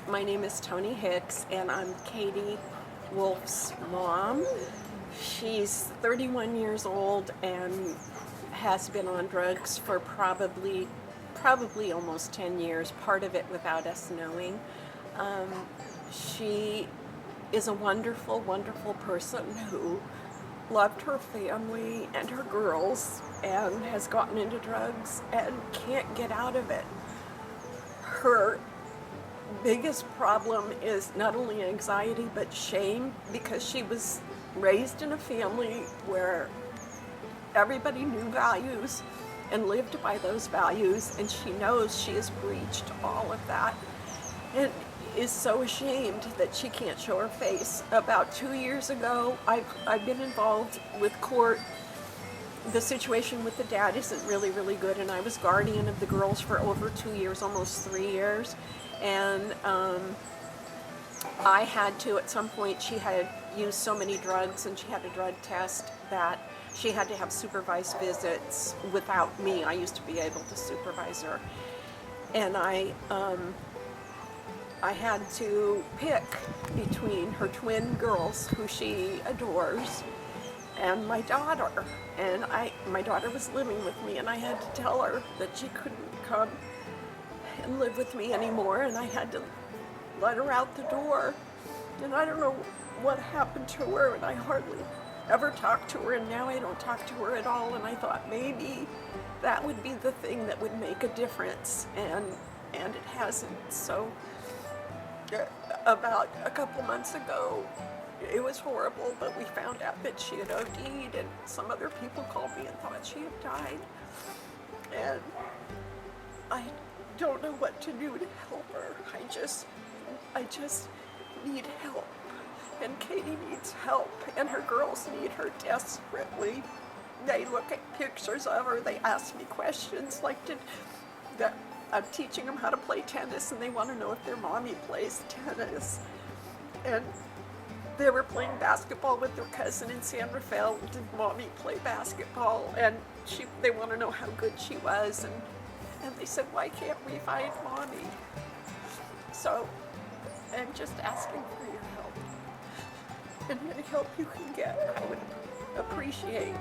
My name is Tony Hicks, and I'm Katy Wolf's mom. She's 31 years old and has been on drugs for probably almost 10 years, part of it without us knowing. She is a wonderful, wonderful person who loved her family and her girls and has gotten into drugs and can't get out of it. Her biggest problem is not only anxiety but shame, because she was raised in a family where everybody knew values and lived by those values, and she knows she has breached all of that and is so ashamed that she can't show her face. About 2 years ago, I've been involved with court. The situation with the dad isn't really good, and I was guardian of the girls for over 2 years, almost 3 years. And I had to, at some point, she had used so many drugs and she had a drug test that she had to have supervised visits without me. I used to be able to supervise her. And I had to pick between her twin girls, who she adores, and my daughter. And my daughter was living with me, and I had to tell her that she couldn't come and live with me anymore, and I had to let her out the door. And I don't know what happened to her, and I hardly ever talked to her, and now I don't talk to her at all. And I thought maybe that would be the thing that would make a difference, and it hasn't. So about a couple months ago, it was horrible, but we found out that she had OD'd, and some other people called me and thought she had died. And I don't know what to do to help her. I just need help. And Katy needs help, and her girls need her desperately. They look at pictures of her, they ask me questions like, I'm teaching them how to play tennis, and they want to know if their mommy plays tennis. And they were playing basketball with their cousin in San Rafael. Did mommy play basketball? And they want to know how good she was. And they said, why can't we find mommy? So I'm just asking for your help. And any help you can get, I would appreciate.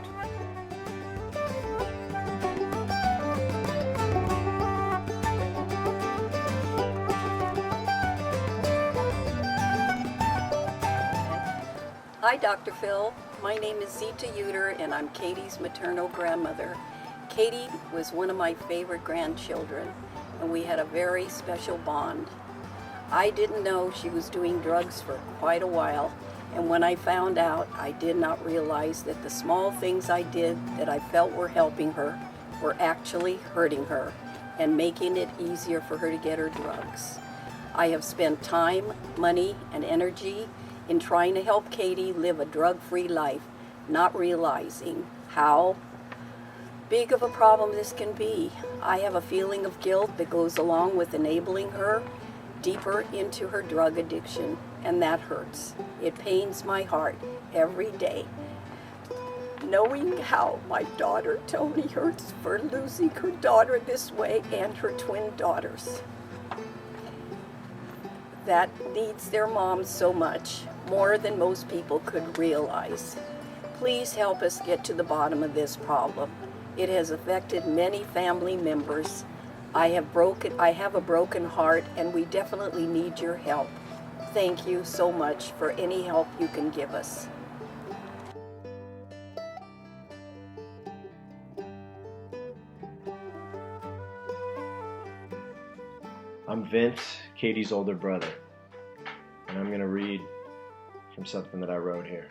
Hi, Dr. Phil. My name is Zita Uter, and I'm Katy's maternal grandmother. Katy was one of my favorite grandchildren, and we had a very special bond. I didn't know she was doing drugs for quite a while, and when I found out, I did not realize that the small things I did that I felt were helping her were actually hurting her and making it easier for her to get her drugs. I have spent time, money, and energy in trying to help Katy live a drug-free life, not realizing how big of a problem this can be. I have a feeling of guilt that goes along with enabling her deeper into her drug addiction, and that hurts. It pains my heart every day, knowing how my daughter Tony hurts for losing her daughter this way and her twin daughters that needs their mom so much, more than most people could realize. Please help us get to the bottom of this problem. It has affected many family members. I have a broken heart, and we definitely need your help. Thank you so much for any help you can give us. I'm Vince, Katy's older brother, and I'm going to read from something that I wrote here.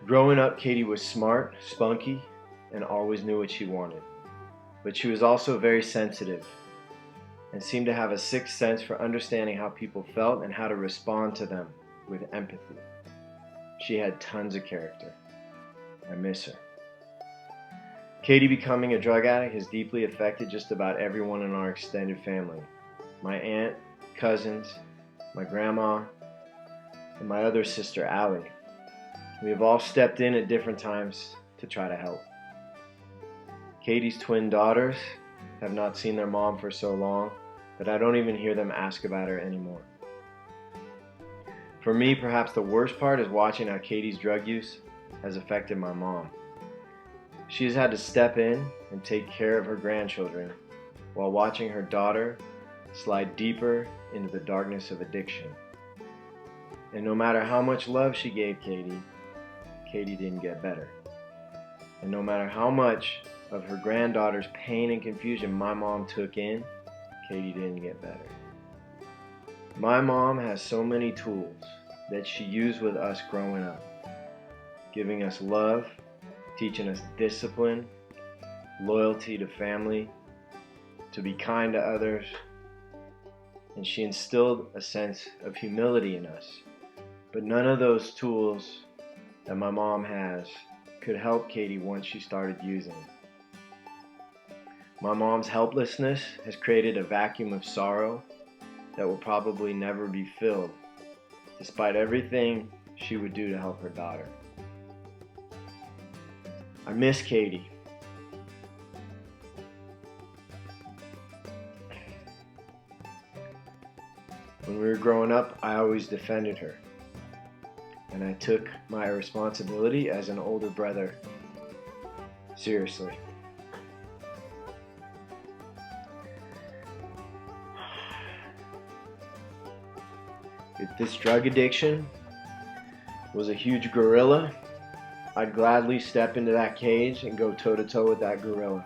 Growing up, Katy was smart, spunky, and always knew what she wanted. But she was also very sensitive and seemed to have a sixth sense for understanding how people felt and how to respond to them with empathy. She had tons of character. I miss her. Katy becoming a drug addict has deeply affected just about everyone in our extended family. My aunt, cousins, my grandma, and my other sister, Allie. We have all stepped in at different times to try to help. Katy's twin daughters have not seen their mom for so long that I don't even hear them ask about her anymore. For me, perhaps the worst part is watching how Katy's drug use has affected my mom. She has had to step in and take care of her grandchildren while watching her daughter slide deeper into the darkness of addiction. And no matter how much love she gave Katy, Katy didn't get better. And no matter how much of her granddaughter's pain and confusion my mom took in, Katy didn't get better. My mom has so many tools that she used with us growing up, giving us love, teaching us discipline, loyalty to family, to be kind to others, and she instilled a sense of humility in us. But none of those tools that my mom has could help Katy once she started using them. My mom's helplessness has created a vacuum of sorrow that will probably never be filled, despite everything she would do to help her daughter. I miss Katy. When we were growing up, I always defended her, and I took my responsibility as an older brother seriously. If this drug addiction was a huge gorilla, I'd gladly step into that cage and go toe-to-toe with that gorilla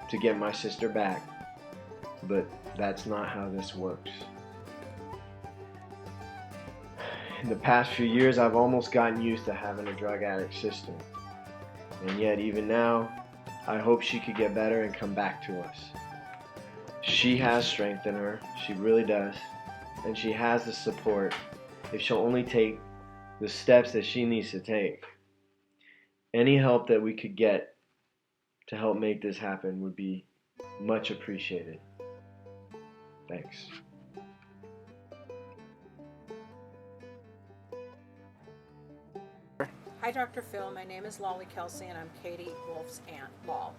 to get my sister back. But that's not how this works. In the past few years, I've almost gotten used to having a drug addict sister. And yet, even now, I hope she could get better and come back to us. She has strength in her, she really does. And she has the support if she'll only take the steps that she needs to take. Any help that we could get to help make this happen would be much appreciated. Thanks. Hi, Dr. Phil. My name is Lolly Kelsey, and I'm Katy Wolf's aunt, Lol.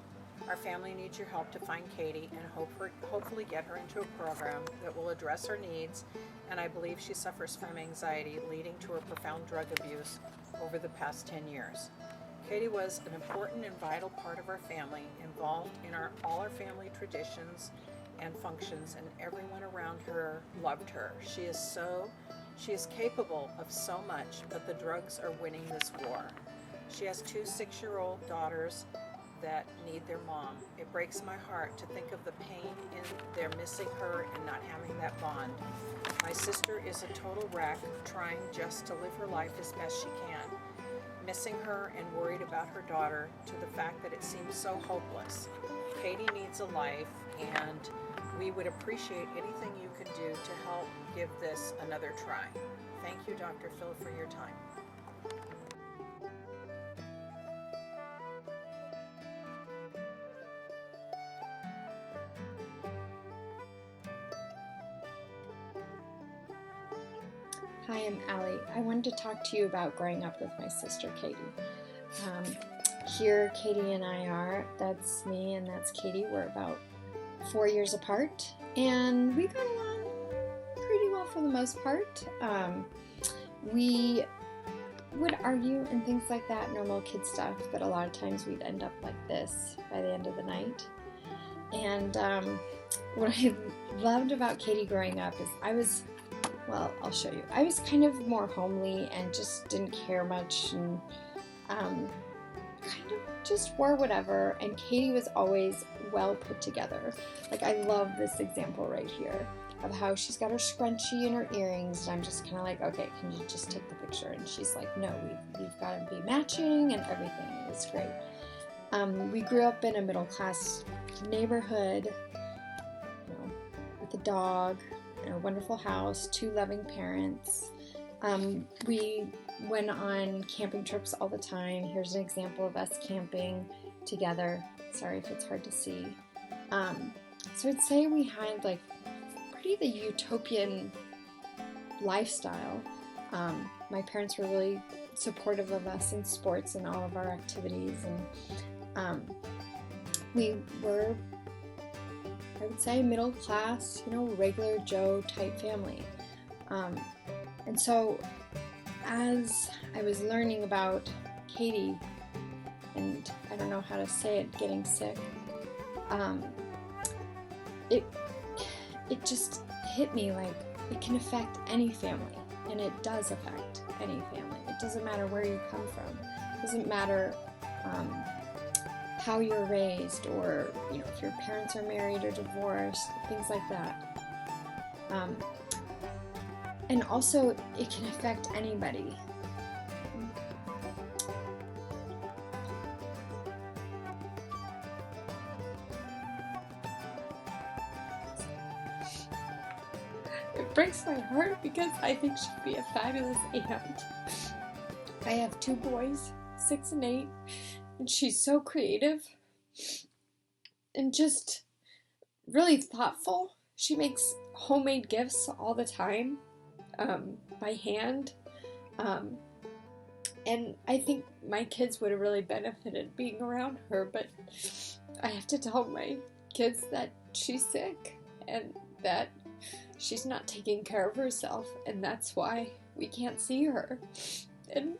Our family needs your help to find Katy and hopefully get her into a program that will address her needs, and I believe she suffers from anxiety leading to her profound drug abuse over the past 10 years. Katy was an important and vital part of our family, involved in all our family traditions and functions, and everyone around her loved her. She is capable of so much, but the drugs are winning this war. She has 2 6-year-old daughters that need their mom. It breaks my heart to think of the pain in their missing her and not having that bond. My sister is a total wreck, trying just to live her life as best she can, missing her and worried about her daughter to the fact that it seems so hopeless. Katy needs a life, and we would appreciate anything you could do to help give this another try. Thank you, Dr. Phil, for your time. Hi, I'm Allie. I wanted to talk to you about growing up with my sister, Katy. Here, Katy and I are. That's me and that's Katy. We're about 4 years apart, and we got along pretty well for the most part. We would argue and things like that, normal kid stuff, but a lot of times we'd end up like this by the end of the night. And what I loved about Katy growing up is I'll show you. I was kind of more homely and just didn't care much and kind of just wore whatever, and Katy was always well put together. Like, I love this example right here of how she's got her scrunchie and her earrings, and I'm just kind of like, okay, can you just take the picture? And she's like, no, we've got to be matching and everything. It was great. We grew up in a middle class neighborhood, with a dog, a wonderful house, 2 loving parents. We went on camping trips all the time. Here's an example of us camping together. Sorry if it's hard to see. So I'd say we had like pretty the utopian lifestyle. My parents were really supportive of us in sports and all of our activities, and we were I would say middle class, regular Joe type family. And so as I was learning about Katy, and I don't know how to say it, getting sick, it just hit me like it can affect any family, and it does affect any family. It doesn't matter where you come from. It doesn't matter how you're raised, or if your parents are married or divorced, things like that. And also, it can affect anybody. It breaks my heart because I think she'd be a fabulous aunt. I have 2 boys, 6 and 8, and she's so creative and just really thoughtful. She makes homemade gifts all the time, by hand, and I think my kids would have really benefited being around her, but I have to tell my kids that she's sick and that she's not taking care of herself, and that's why we can't see her. And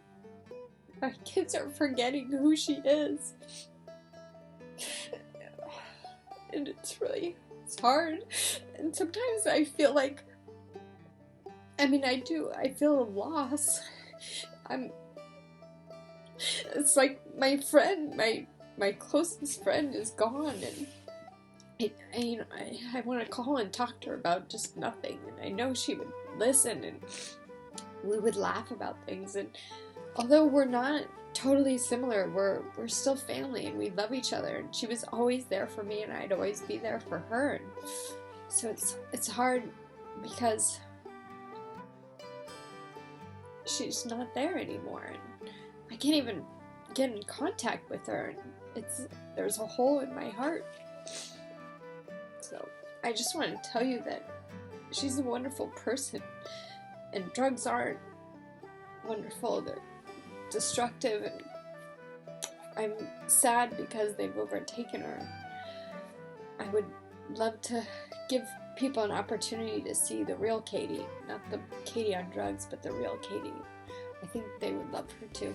my kids are forgetting who she is. And it's hard. And sometimes I feel like, I feel a loss. It's like my friend, my closest friend is gone, and I want to call and talk to her about just nothing, and I know she would listen, and we would laugh about things, and although we're not totally similar, we're still family, and we love each other, and she was always there for me, and I'd always be there for her, and so it's hard because she's not there anymore, and I can't even get in contact with her, and there's a hole in my heart. So I just want to tell you that she's a wonderful person, and drugs aren't wonderful, they're destructive, and I'm sad because they've overtaken her. I would love to give people an opportunity to see the real Katy, not the Katy on drugs, but the real Katy. I think they would love her too.